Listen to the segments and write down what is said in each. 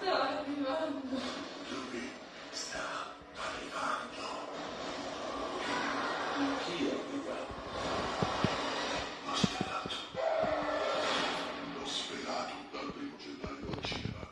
Lui sta arrivando. Chi arriva? L'ho sperato. L'ho sperato dal 1° gennaio al cinema.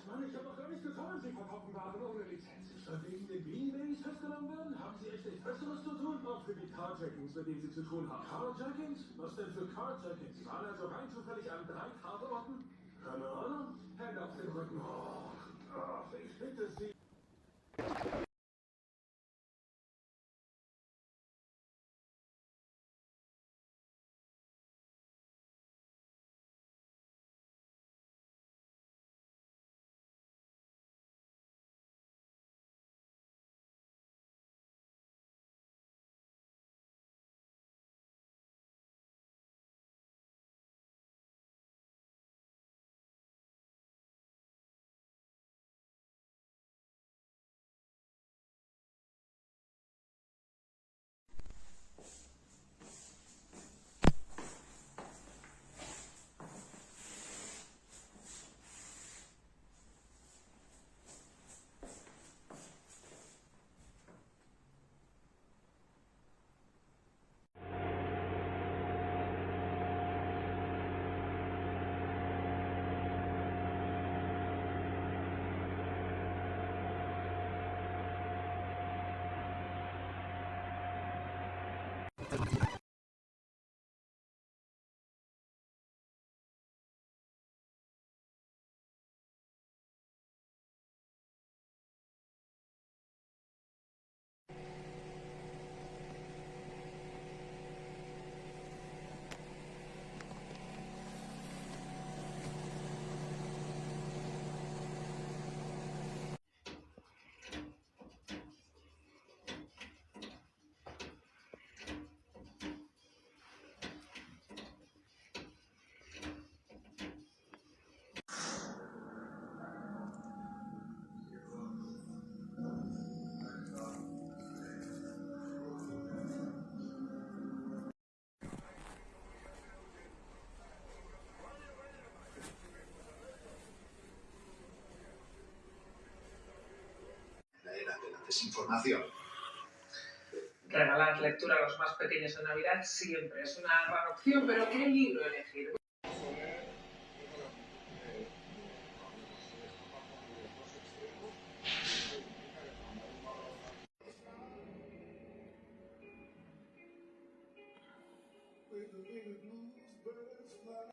Mann, ich habe doch gar nichts getan. Sie verkaufen Waren ohne Lizenz. Wegen den Beanie Babies festgenommen werden? Haben Sie echt nichts Besseres zu tun? Auch für die Carjackings, mit denen Sie zu tun haben. Carjackings? Was denn für Carjackings? Sie waren also rein zufällig an 3 Tatorten? Keine Ahnung. Hände auf den Rücken. Oh, ich bitte Sie. La desinformación. Regalar lectura a los más pequeños en Navidad siempre es una gran opción, pero ¿qué libro elegir? With the blues birds fly.